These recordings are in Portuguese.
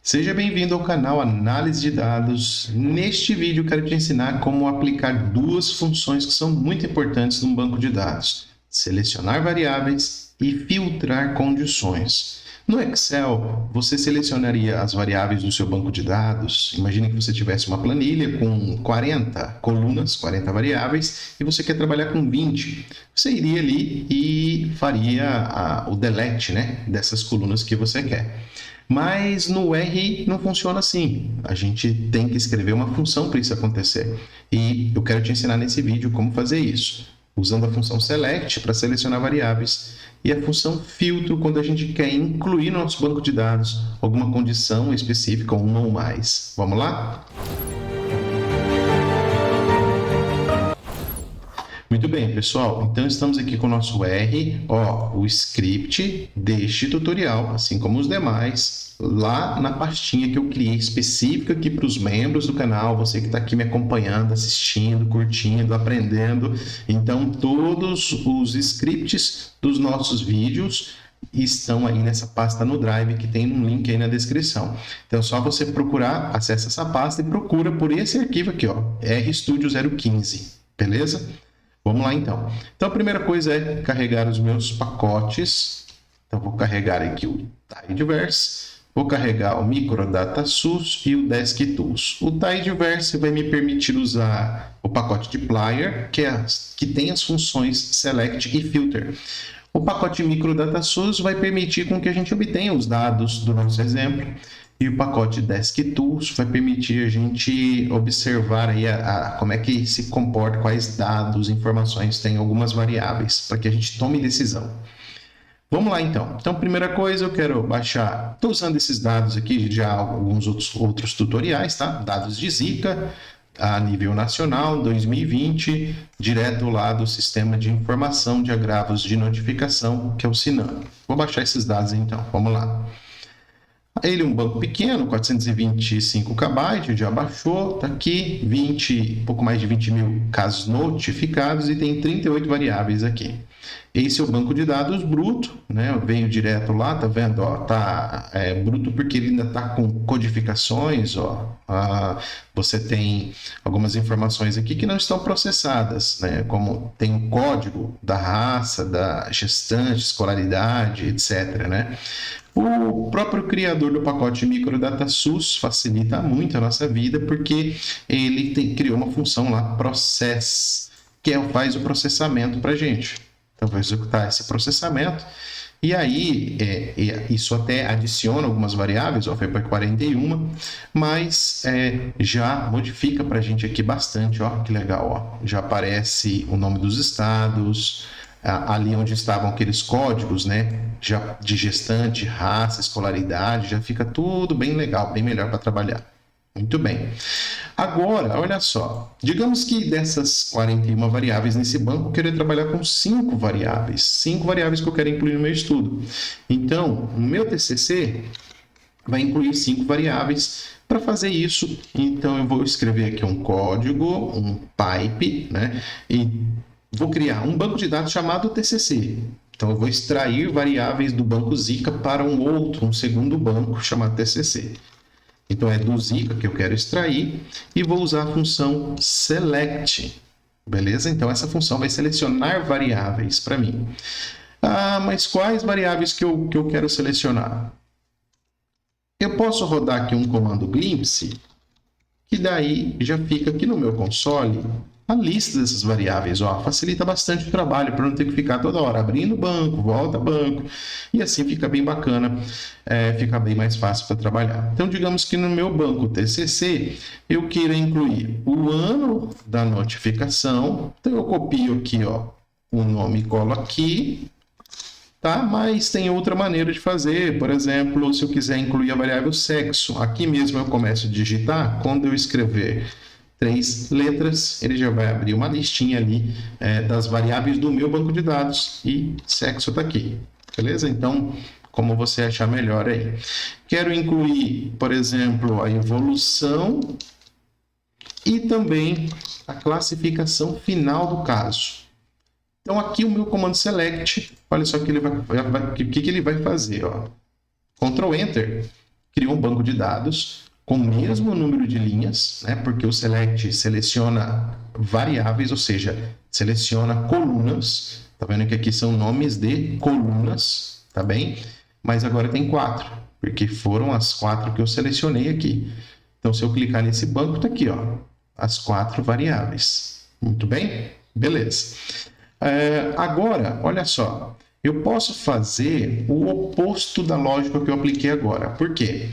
Seja bem-vindo ao canal Análise de Dados. Neste vídeo eu quero te ensinar como aplicar duas funções que são muito importantes num banco de dados: selecionar variáveis e filtrar condições. No Excel, você selecionaria as variáveis do seu banco de dados. Imagine que você tivesse uma planilha com 40 colunas, 40 variáveis, e você quer trabalhar com 20. Você iria ali e faria o delete, dessas colunas que você quer. Mas no R não funciona assim. A gente tem que escrever uma função para isso acontecer. E eu quero te ensinar nesse vídeo como fazer isso, usando a função select para selecionar variáveis e a função filtro quando a gente quer incluir no nosso banco de dados alguma condição específica, uma ou mais. Vamos lá? Muito bem, pessoal. Então, estamos aqui com o nosso R, o script deste tutorial, assim como os demais, lá na pastinha que eu criei específica aqui para os membros do canal, você que está aqui me acompanhando, assistindo, curtindo, aprendendo. Então, todos os scripts dos nossos vídeos estão aí nessa pasta no Drive, que tem um link aí na descrição. Então, é só você procurar, acessa essa pasta e procura por esse arquivo aqui, RStudio 015, beleza? Vamos lá, então. Então, a primeira coisa é carregar os meus pacotes. Então, vou carregar aqui o Tidyverse, vou carregar o MicroDataSource e o DeskTools. O Tidyverse vai me permitir usar o pacote dplyr, que tem as funções Select e Filter. O pacote MicroDataSource vai permitir com que a gente obtenha os dados do nosso exemplo. E o pacote DeskTools vai permitir a gente observar aí como é que se comporta, quais dados, informações tem algumas variáveis, para que a gente tome decisão. Vamos lá, então. Então, primeira coisa, eu quero baixar... Estou usando esses dados aqui de alguns outros tutoriais, tá? Dados de Zika, a nível nacional, 2020, direto lá do Sistema de Informação de Agravos de Notificação, que é o SINAM. Vou baixar esses dados, então. Vamos lá. Ele é um banco pequeno, 425 KB, já baixou, está aqui, pouco mais de 20 mil casos notificados e tem 38 variáveis aqui. Esse é o banco de dados bruto, né? Eu venho direto lá, tá vendo? Tá bruto porque ele ainda está com codificações, você tem algumas informações aqui que não estão processadas, né? Como tem o código da raça, da gestante, escolaridade, etc., né? O próprio criador do pacote MicroDataSource facilita muito a nossa vida, porque ele criou uma função lá, process, que faz o processamento para a gente. Então, vai executar esse processamento. E aí, isso até adiciona algumas variáveis, foi para 41, mas já modifica para a gente aqui bastante, que legal, já aparece o nome dos estados, ali onde estavam aqueles códigos, né, já de gestante, raça, escolaridade, já fica tudo bem legal, bem melhor para trabalhar. Muito bem. Agora, olha só, digamos que dessas 41 variáveis nesse banco, eu quero trabalhar com 5 variáveis que eu quero incluir no meu estudo. Então, o meu TCC vai incluir 5 variáveis. Para fazer isso, então eu vou escrever aqui um código, um pipe, né, e vou criar um banco de dados chamado TCC. Então, eu vou extrair variáveis do banco Zika para um segundo banco chamado TCC. Então, é do Zika que eu quero extrair e vou usar a função select. Beleza? Então, essa função vai selecionar variáveis para mim. Mas quais variáveis que eu quero selecionar? Eu posso rodar aqui um comando glimpse, que daí já fica aqui no meu console a lista dessas variáveis, facilita bastante o trabalho para não ter que ficar toda hora abrindo banco, volta banco, e assim fica bem bacana, fica bem mais fácil para trabalhar. Então, digamos que no meu banco TCC, eu queira incluir o ano da notificação, então eu copio aqui, o nome e colo aqui, tá? Mas tem outra maneira de fazer, por exemplo, se eu quiser incluir a variável sexo, aqui mesmo eu começo a digitar, quando eu escrever 3 letras, ele já vai abrir uma listinha ali das variáveis do meu banco de dados e sexo está aqui, beleza? Então, como você achar melhor aí. Quero incluir, por exemplo, a evolução e também a classificação final do caso. Então, aqui o meu comando select, olha só que ele que ele vai fazer, Ctrl Enter. criou um banco de dados com o mesmo número de linhas, né? Porque o select seleciona variáveis, ou seja, seleciona colunas. Tá vendo que aqui são nomes de colunas, tá bem? Mas agora tem 4, porque foram as 4 que eu selecionei aqui. Então, se eu clicar nesse banco, tá aqui, ó, as 4 variáveis. Muito bem? Beleza. Agora, olha só, eu posso fazer o oposto da lógica que eu apliquei agora. Por quê?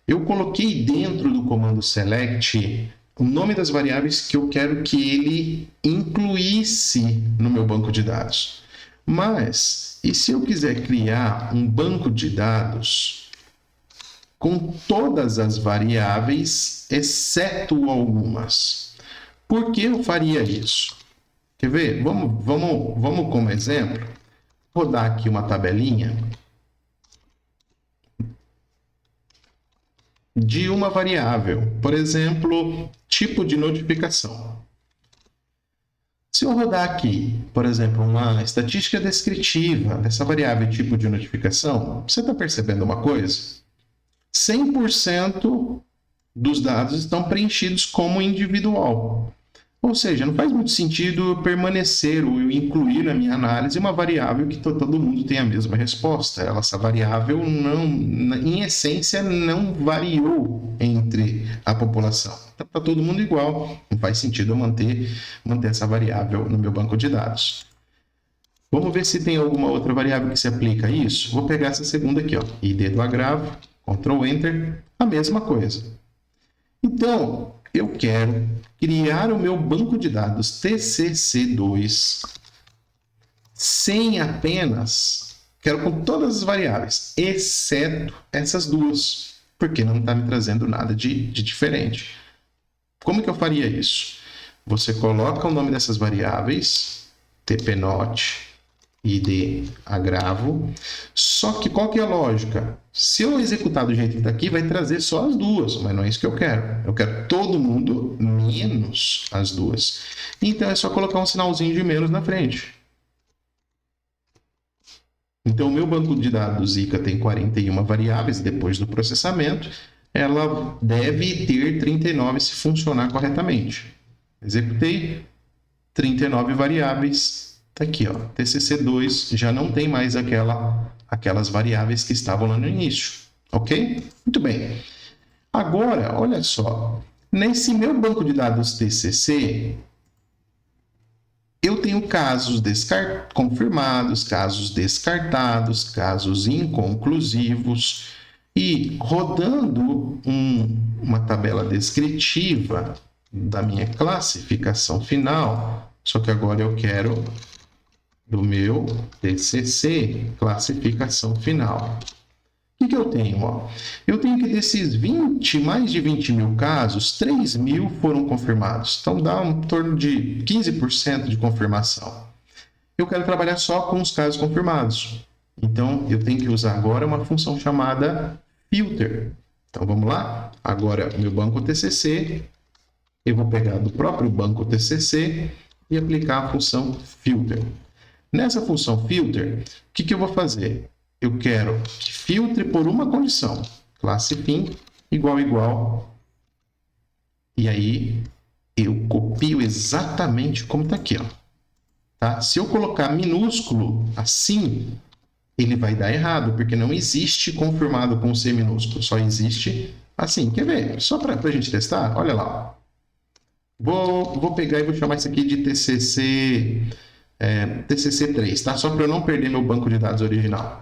Eu coloquei dentro do comando select o nome das variáveis que eu quero que ele incluísse no meu banco de dados. Mas, e se eu quiser criar um banco de dados com todas as variáveis, exceto algumas? Por que eu faria isso? Quer ver? Vamos como exemplo, rodar aqui uma tabelinha de uma variável, por exemplo, tipo de notificação. Se eu rodar aqui, por exemplo, uma estatística descritiva dessa variável tipo de notificação, você está percebendo uma coisa? 100% dos dados estão preenchidos como individual. Ou seja, não faz muito sentido eu permanecer ou eu incluir na minha análise uma variável que todo mundo tem a mesma resposta. Essa variável, não, em essência, não variou entre a população. Então, está todo mundo igual. Não faz sentido eu manter essa variável no meu banco de dados. Vamos ver se tem alguma outra variável que se aplica a isso. Vou pegar essa segunda aqui, ó, ID do agravo, Ctrl Enter, a mesma coisa. Então, eu quero criar o meu banco de dados TCC2 sem apenas, quero com todas as variáveis, exceto essas duas, porque não está me trazendo nada de diferente. Como que eu faria isso? Você coloca o nome dessas variáveis, tpnot, id agravo, só que qual que é a lógica? Se eu executar do jeito que está aqui, vai trazer só as duas, mas não é isso que eu quero. Eu quero todo mundo menos as duas. Então é só colocar um sinalzinho de menos na frente. Então o meu banco de dados Zika tem 41 variáveis depois do processamento, ela deve ter 39 se funcionar corretamente. Executei 39 variáveis. Tá aqui, ó, TCC2 já não tem mais aquelas variáveis que estavam lá no início, ok? Muito bem. Agora, olha só, nesse meu banco de dados TCC, eu tenho casos confirmados, casos descartados, casos inconclusivos, e rodando uma tabela descritiva da minha classificação final, só que agora eu quero do meu TCC, classificação final. O que eu tenho? Ó? Eu tenho que desses mais de 20 mil casos, 3 mil foram confirmados. Então, dá em torno de 15% de confirmação. Eu quero trabalhar só com os casos confirmados. Então, eu tenho que usar agora uma função chamada filter. Então, vamos lá? Agora, meu banco TCC, eu vou pegar do próprio banco TCC e aplicar a função filter. Nessa função filter, o que eu vou fazer? Eu quero que filtre por uma condição. Classe fim igual. E aí, eu copio exatamente como está aqui. Ó. Tá? Se eu colocar minúsculo assim, ele vai dar errado, porque não existe confirmado com C minúsculo. Só existe assim. Quer ver? Só para a gente testar? Olha lá. Vou pegar e vou chamar isso aqui de TCC3, tá? Só para eu não perder meu banco de dados original.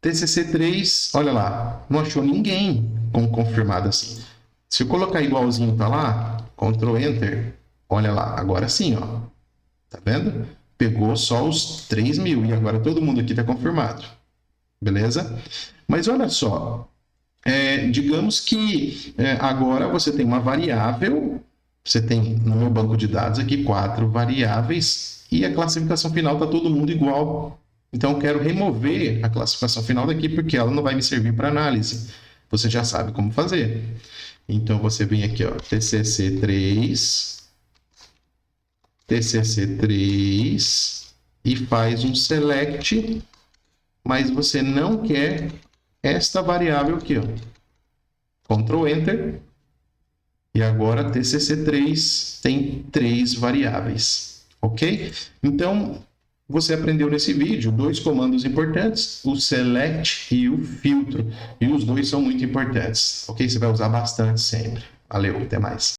TCC3, olha lá, não achou ninguém com confirmado assim. Se eu colocar igualzinho tá lá, Ctrl Enter, olha lá, agora sim, ó. Tá vendo? Pegou só os 3 mil e agora todo mundo aqui tá confirmado. Beleza? Mas olha só, digamos que agora você tem uma variável. Você tem no meu banco de dados aqui 4 variáveis e a classificação final está todo mundo igual. Então, eu quero remover a classificação final daqui porque ela não vai me servir para análise. Você já sabe como fazer. Então, você vem aqui, ó, TCC3 e faz um select, mas você não quer esta variável aqui, ó. Ctrl Enter. E agora TCC3 tem 3 variáveis, ok? Então, você aprendeu nesse vídeo 2 comandos importantes, o select e o filtro. E os dois são muito importantes, ok? Você vai usar bastante sempre. Valeu, até mais.